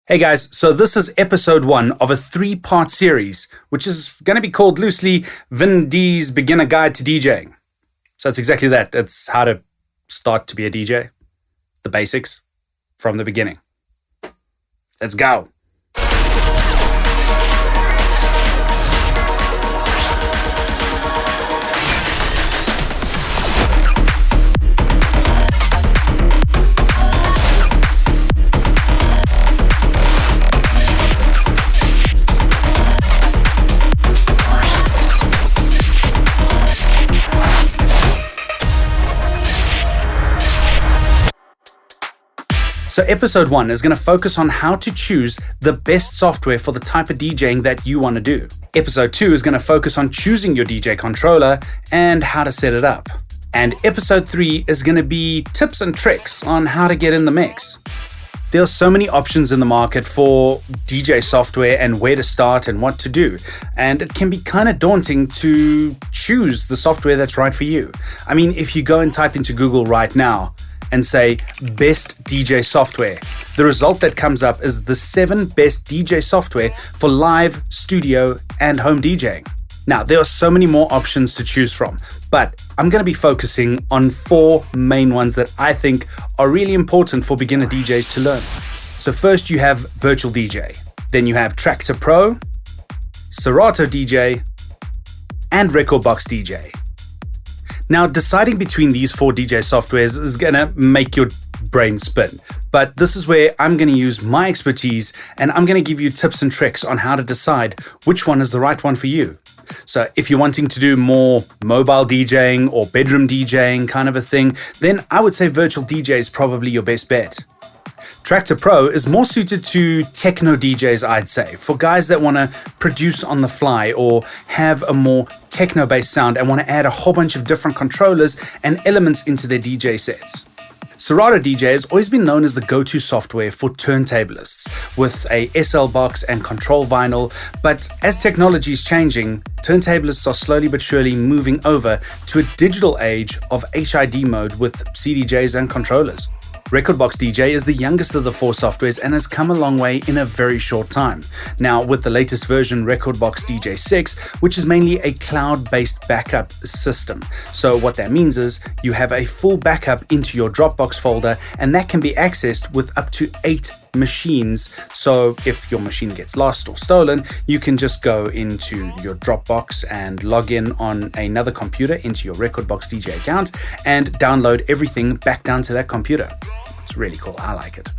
Hey guys, so this is episode 1 of a 3-part series, which is going to be called loosely VinD's Beginner Guide to DJing. So it's exactly that. It's how to start to be a DJ. The basics from the beginning. Let's go. So episode 1 is going to focus on how to choose the best software for the type of DJing that you want to do. Episode 2 is going to focus on choosing your DJ controller and how to set it up. And episode 3 is going to be tips and tricks on how to get in the mix. There are so many options in the market for DJ software and where to start and what to do. And it can be kind of daunting to choose the software that's right for you. I mean, if you go and type into Google right now, and say best DJ software, the result that comes up is the 7 best DJ software for live, studio, and home DJing. Now, there are so many more options to choose from, but I'm going to be focusing on 4 main ones that I think are really important for beginner DJs to learn. So first you have Virtual DJ, then you have Tractor Pro, Serato DJ, and Rekordbox DJ. Now, deciding between these 4 DJ softwares is going to make your brain spin. But this is where I'm going to use my expertise and I'm going to give you tips and tricks on how to decide which one is the right one for you. So if you're wanting to do more mobile DJing or bedroom DJing kind of a thing, then I would say Virtual DJ is probably your best bet. Tractor Pro is more suited to techno DJs, I'd say, for guys that want to produce on the fly or have a more techno-based sound and want to add a whole bunch of different controllers and elements into their DJ sets. Serato DJ has always been known as the go-to software for turntablists with a SL box and control vinyl, but as technology is changing, turntablists are slowly but surely moving over to a digital age of HID mode with CDJs and controllers. Rekordbox DJ is the youngest of the 4 softwares and has come a long way in a very short time. Now, with the latest version, Rekordbox DJ 6, which is mainly a cloud-based backup system. So what that means is you have a full backup into your Dropbox folder, and that can be accessed with up to 8 machines. So if your machine gets lost or stolen, you can just go into your Dropbox and log in on another computer into your Rekordbox DJ account and download everything back down to that computer. It's really cool. I like it.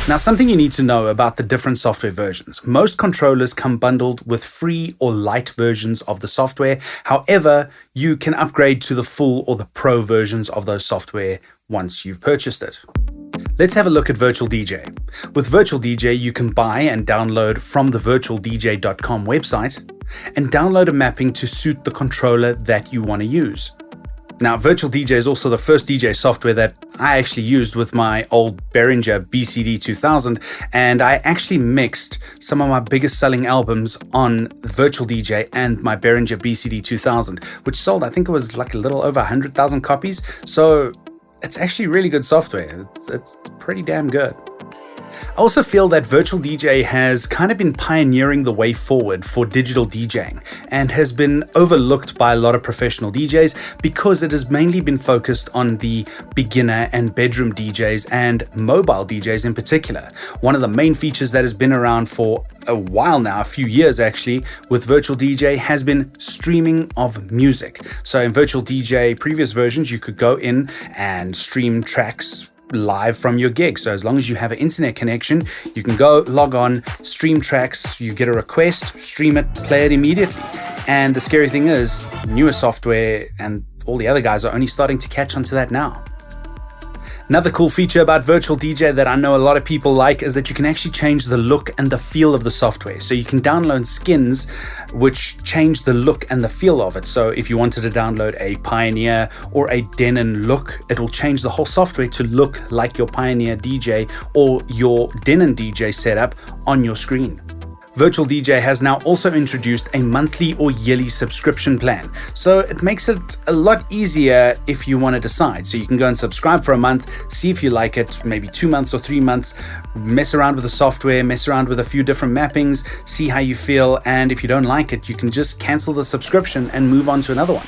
Now, something you need to know about the different software versions. Most controllers come bundled with free or light versions of the software. However, you can upgrade to the full or the pro versions of those software once you've purchased it. Let's have a look at Virtual DJ. With Virtual DJ, you can buy and download from the virtualdj.com website and download a mapping to suit the controller that you want to use. Now, Virtual DJ is also the first DJ software that I actually used with my old Behringer BCD 2000, and I actually mixed some of my biggest selling albums on Virtual DJ and my Behringer BCD 2000, which sold, I think it was like a little over 100,000 copies. So it's actually really good software. It's pretty damn good. I also feel that Virtual DJ has kind of been pioneering the way forward for digital DJing and has been overlooked by a lot of professional DJs because it has mainly been focused on the beginner and bedroom DJs and mobile DJs in particular. One of the main features that has been around for a while now, a few years actually, with Virtual DJ has been streaming of music. So in Virtual DJ previous versions, you could go in and stream tracks live from your gig. So as long as you have an internet connection, you can go log on, stream tracks, you get a request, stream it, play it immediately. And the scary thing is, newer software and all the other guys are only starting to catch on to that now. Another cool feature about Virtual DJ that I know a lot of people like is that you can actually change the look and the feel of the software. So you can download skins which change the look and the feel of it. So if you wanted to download a Pioneer or a Denon look, it will change the whole software to look like your Pioneer DJ or your Denon DJ setup on your screen. Virtual DJ has now also introduced a monthly or yearly subscription plan. So it makes it a lot easier if you want to decide. So you can go and subscribe for a month, see if you like it, maybe 2 months or 3 months, mess around with the software, mess around with a few different mappings, see how you feel, and if you don't like it, you can just cancel the subscription and move on to another one.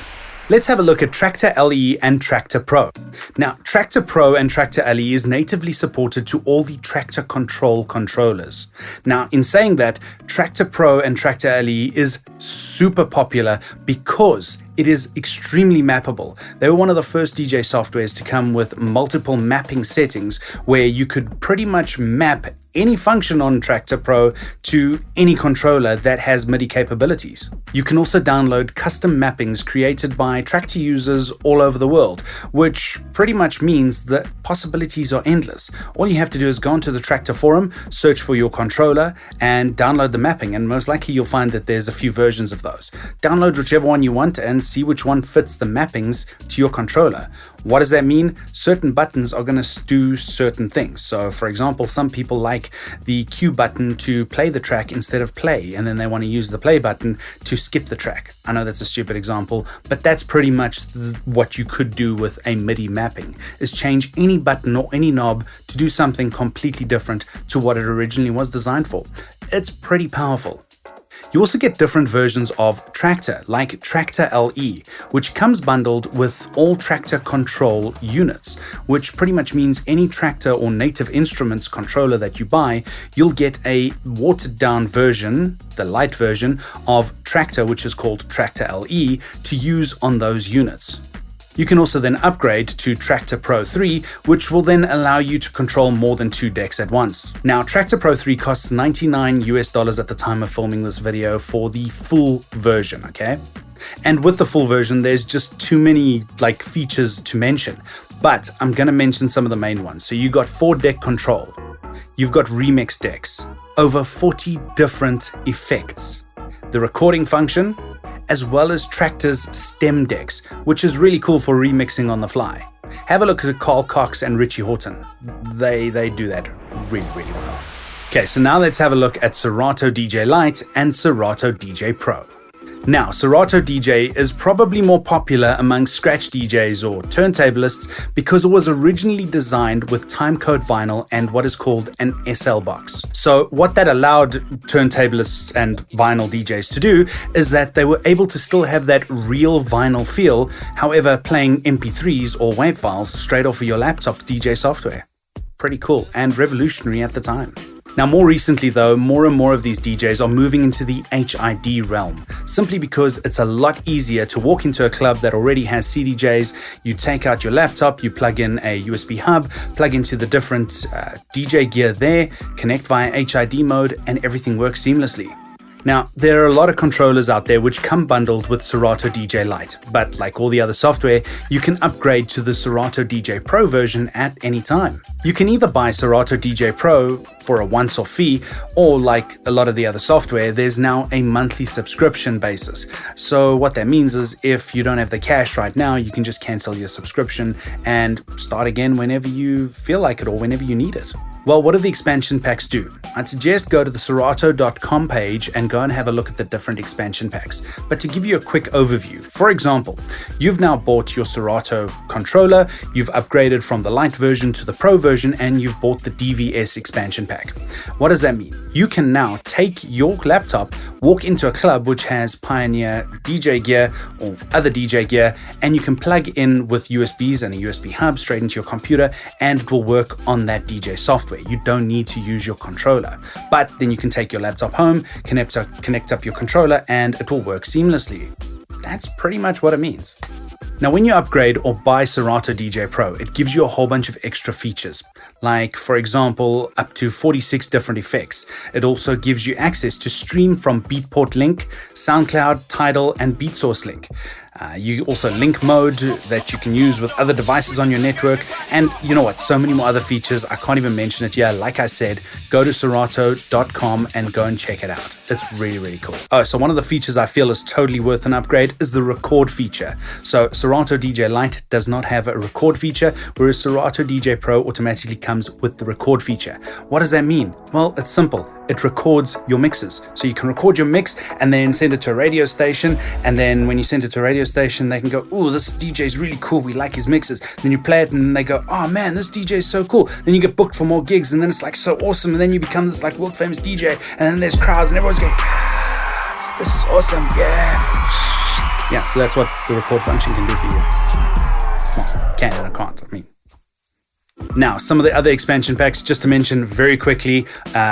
Let's have a look at Traktor LE and Traktor Pro. Now, Traktor Pro and Traktor LE is natively supported to all the Traktor Control controllers. Now, in saying that, Traktor Pro and Traktor LE is super popular because it is extremely mappable. They were one of the first DJ softwares to come with multiple mapping settings where you could pretty much map any function on Traktor Pro to any controller that has MIDI capabilities. You can also download custom mappings created by Traktor users all over the world, which pretty much means that possibilities are endless. All you have to do is go onto the Traktor forum, search for your controller, and download the mapping, and most likely you'll find that there's a few versions of those. Download whichever one you want and see which one fits the mappings to your controller. What does that mean? Certain buttons are going to do certain things. So for example, some people like the Q button to play the track instead of play, and then they want to use the play button to skip the track. I know that's a stupid example, but that's pretty much what you could do with a MIDI mapping, is change any button or any knob to do something completely different to what it originally was designed for. It's pretty powerful. You also get different versions of Traktor, like Traktor LE, which comes bundled with all Traktor control units, which pretty much means any Traktor or native instruments controller that you buy, you'll get a watered down version, the light version of Traktor, which is called Traktor LE, to use on those units. You can also then upgrade to Traktor Pro 3, which will then allow you to control more than 2 decks at once. Now, Traktor Pro 3 costs $99 at the time of filming this video for the full version, okay? And with the full version, there's just too many features to mention, but I'm gonna mention some of the main ones. So you got 4-deck control, you've got remix decks, over 40 different effects, the recording function, as well as Traktor's stem decks, which is really cool for remixing on the fly. Have a look at Carl Cox and Richie Horton. They do that really, really well. Okay, so now let's have a look at Serato DJ Lite and Serato DJ Pro. Now, Serato DJ is probably more popular among scratch DJs or turntablists because it was originally designed with timecode vinyl and what is called an SL box. So what that allowed turntablists and vinyl DJs to do is that they were able to still have that real vinyl feel, however playing MP3s or WAV files straight off of your laptop DJ software. Pretty cool and revolutionary at the time. Now, more recently though, more and more of these DJs are moving into the HID realm, simply because it's a lot easier to walk into a club that already has CDJs. You take out your laptop, you plug in a USB hub, plug into the different DJ gear there, connect via HID mode, and everything works seamlessly. Now, there are a lot of controllers out there which come bundled with Serato DJ Lite, but like all the other software, you can upgrade to the Serato DJ Pro version at any time. You can either buy Serato DJ Pro for a once-off fee, or like a lot of the other software, there's now a monthly subscription basis. So what that means is if you don't have the cash right now, you can just cancel your subscription and start again whenever you feel like it or whenever you need it. Well, what do the expansion packs do? I'd suggest go to the Serato.com page and go and have a look at the different expansion packs. But to give you a quick overview, for example, you've now bought your Serato controller, you've upgraded from the Lite version to the Pro version, and you've bought the DVS expansion pack. What does that mean? You can now take your laptop, walk into a club which has Pioneer DJ gear or other DJ gear, and you can plug in with USBs and a USB hub straight into your computer, and it will work on that DJ software. You don't need to use your controller, but then you can take your laptop home, connect up your controller, and it will work seamlessly. That's pretty much what it means. Now, when you upgrade or buy Serato DJ Pro, it gives you a whole bunch of extra features, like, for example, up to 46 different effects. It also gives you access to stream from Beatport Link, SoundCloud, Tidal, and BeatSource Link. You also link mode that you can use with other devices on your network, and you know what, so many more other features. I can't even mention it here. Like I said, go to Serato.com and go and check it out. It's really, really cool. Oh, so one of the features I feel is totally worth an upgrade is the record feature. So Serato DJ Lite does not have a record feature, whereas Serato DJ Pro automatically comes with the record feature. What does that mean? Well, it's simple. it records your mixes. So you can record your mix and then send it to a radio station. And then when you send it to a radio station, they can go, "Oh, this DJ is really cool. We like his mixes." Then you play it and they go, "Oh man, this DJ is so cool." Then you get booked for more gigs and then it's like so awesome. And then you become this like world famous DJ. And then there's crowds and everyone's going, "Ah, this is awesome. Yeah." Yeah. So that's what the record function can do for you. Well, can and can't. I mean, now, some of the other expansion packs, just to mention very quickly,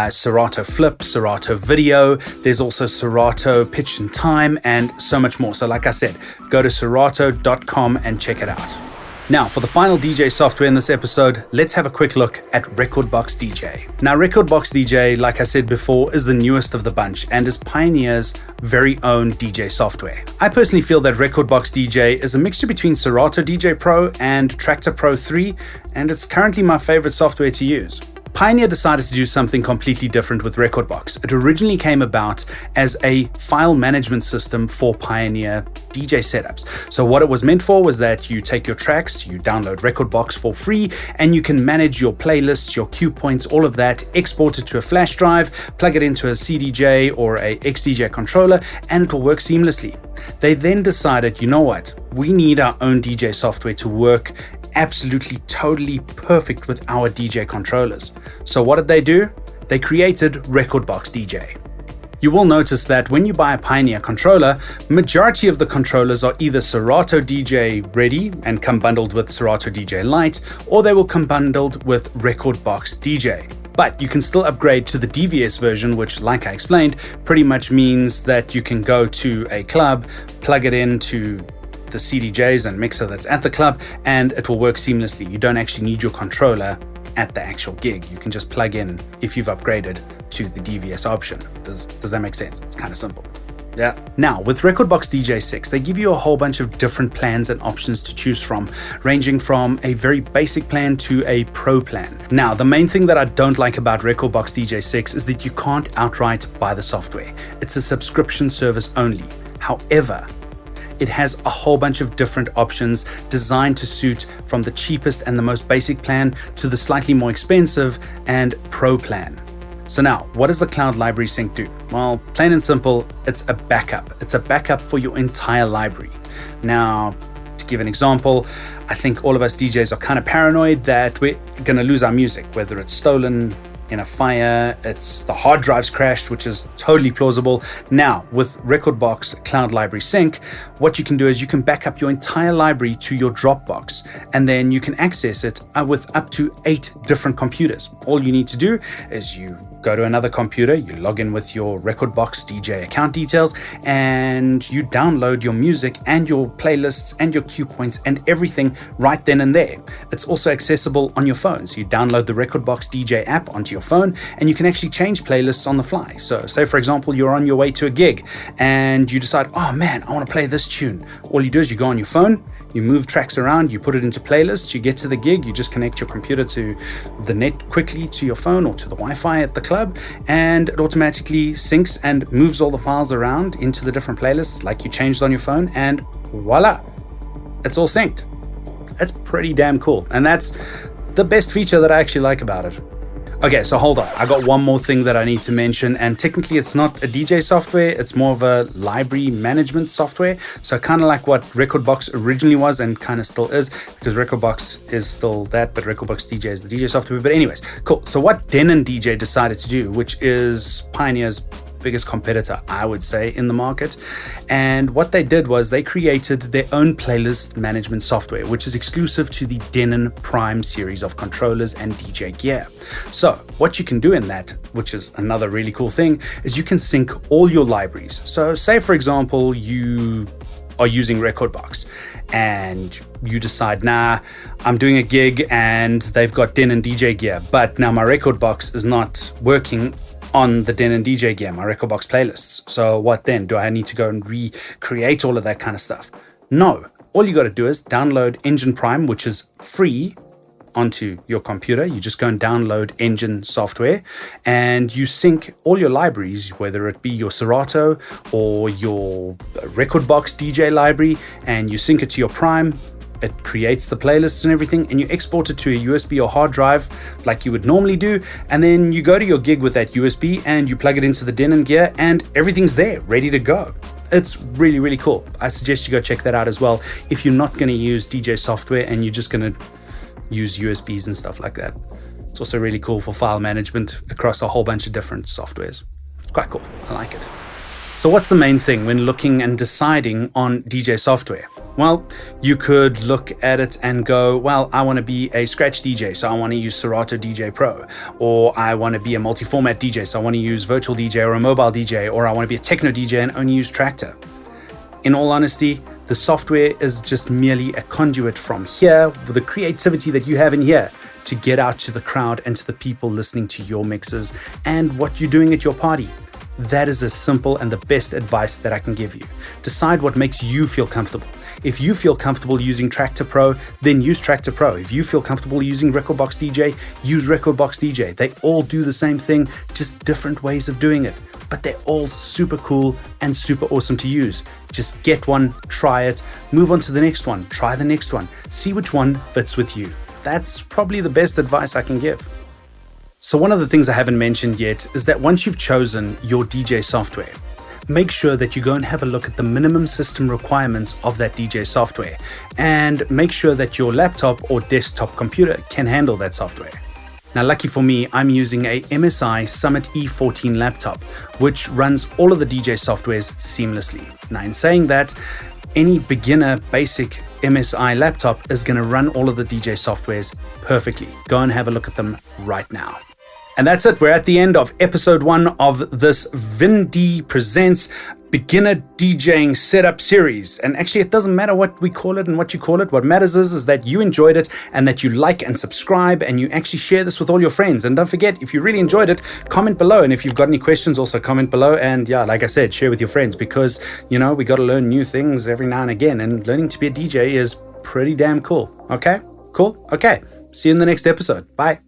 Serato Flip, Serato Video, there's also Serato Pitch and Time, and so much more. So like I said, go to serato.com and check it out. Now, for the final DJ software in this episode, let's have a quick look at Rekordbox DJ. Now, Rekordbox DJ, like I said before, is the newest of the bunch and is Pioneer's very own DJ software. I personally feel that Rekordbox DJ is a mixture between Serato DJ Pro and Traktor Pro 3, and it's currently my favorite software to use. Pioneer decided to do something completely different with Rekordbox. It originally came about as a file management system for Pioneer DJ setups. So what it was meant for was that you take your tracks, you download Rekordbox for free, and you can manage your playlists, your cue points, all of that, export it to a flash drive, plug it into a CDJ or a XDJ controller, and it will work seamlessly. They then decided, you know what, we need our own DJ software to work absolutely totally perfect with our DJ controllers. So what did they do? They created Rekordbox DJ. You will notice that when you buy a Pioneer controller, majority of the controllers are either Serato DJ ready and come bundled with Serato DJ Lite, or they will come bundled with Rekordbox DJ. But you can still upgrade to the DVS version, which, like I explained, pretty much means that you can go to a club, plug it into the CDJs and mixer that's at the club, and it will work seamlessly. You don't actually need your controller at the actual gig. You can just plug in if you've upgraded to the DVS option. Does that make sense? It's kind of simple. Yeah. Now, with Rekordbox DJ 6, they give you a whole bunch of different plans and options to choose from, ranging from a very basic plan to a pro plan. Now, the main thing that I don't like about Rekordbox DJ 6 is that you can't outright buy the software. It's a subscription service only. However, it has a whole bunch of different options designed to suit from the cheapest and the most basic plan to the slightly more expensive and pro plan. So now, what does the Cloud Library Sync do? Well, plain and simple, it's a backup. It's a backup for your entire library. Now, to give an example, I think all of us DJs are kind of paranoid that we're going to lose our music, whether it's stolen in a fire, it's the hard drives crashed, which is totally plausible. Now, with Rekordbox Cloud Library Sync, what you can do is you can back up your entire library to your Dropbox, and then you can access it with up to 8 different computers. All you need to do is you go to another computer, you log in with your Rekordbox DJ account details, and you download your music and your playlists and your cue points and everything right then and there. It's also accessible on your phone. So you download the Rekordbox DJ app onto your phone, and you can actually change playlists on the fly. So say, for example, you're on your way to a gig and you decide, oh man, I want to play this tune. All you do is you go on your phone, you move tracks around, you put it into playlists, you get to the gig, you just connect your computer to the net quickly to your phone or to the Wi-Fi at the club, and it automatically syncs and moves all the files around into the different playlists like you changed on your phone, and voila, it's all synced. It's pretty damn cool, and that's the best feature that I actually like about it. Okay, so hold on. I got one more thing that I need to mention, and technically it's not a DJ software, it's more of a library management software. So kind of like what Rekordbox originally was and kind of still is, because Rekordbox is still that, but Rekordbox DJ is the DJ software. But anyways, cool. So what Denon DJ decided to do, which is Pioneer's biggest competitor, I would say, in the market. And what they did was they created their own playlist management software, which is exclusive to the Denon Prime series of controllers and DJ gear. So what you can do in that, which is another really cool thing, is you can sync all your libraries. So say, for example, you are using Rekordbox and you decide, nah, I'm doing a gig and they've got Denon DJ gear, but now my Rekordbox is not working on the Denon DJ gear, my Rekordbox playlists. So what then? Do I need to go and recreate all of that kind of stuff? No. All you got to do is download Engine Prime, which is free, onto your computer. You just go and download Engine software and you sync all your libraries, whether it be your Serato or your Rekordbox DJ library, and you sync it to your Prime. It creates the playlists and everything, and you export it to a USB or hard drive like you would normally do, and then you go to your gig with that USB and you plug it into the Denon gear and everything's there, ready to go. It's really, really cool. I suggest you go check that out as well if you're not going to use DJ software and you're just going to use USBs and stuff like that. It's also really cool for file management across a whole bunch of different softwares. It's quite cool. I like it. So what's the main thing when looking and deciding on DJ software? Well, you could look at it and go, well, I want to be a scratch DJ, so I want to use Serato DJ Pro. Or I want to be a multi-format DJ, so I want to use Virtual DJ or a Mobile DJ. Or I want to be a techno DJ and only use Traktor. In all honesty, the software is just merely a conduit from here with the creativity that you have in here to get out to the crowd and to the people listening to your mixes and what you're doing at your party. That is as simple and the best advice that I can give you. Decide what makes you feel comfortable. If you feel comfortable using Traktor Pro, then use Traktor Pro. If you feel comfortable using Rekordbox DJ, use Rekordbox DJ. They all do the same thing, just different ways of doing it. But they're all super cool and super awesome to use. Just get one, try it, move on to the next one, try the next one, see which one fits with you. That's probably the best advice I can give. So one of the things I haven't mentioned yet is that once you've chosen your DJ software, make sure that you go and have a look at the minimum system requirements of that DJ software and make sure that your laptop or desktop computer can handle that software. Now, lucky for me, I'm using a MSI Summit E14 laptop, which runs all of the DJ softwares seamlessly. Now, in saying that, any beginner basic MSI laptop is going to run all of the DJ softwares perfectly. Go and have a look at them right now. And that's it. We're at the end of episode 1 of this VinD Presents Beginner DJing Setup Series. And actually, it doesn't matter what we call it and what you call it. What matters is that you enjoyed it and that you like and subscribe and you actually share this with all your friends. And don't forget, if you really enjoyed it, comment below. And if you've got any questions, also comment below. And yeah, like I said, share with your friends because, you know, we got to learn new things every now and again. And learning to be a DJ is pretty damn cool. Okay? Cool? Okay. See you in the next episode. Bye.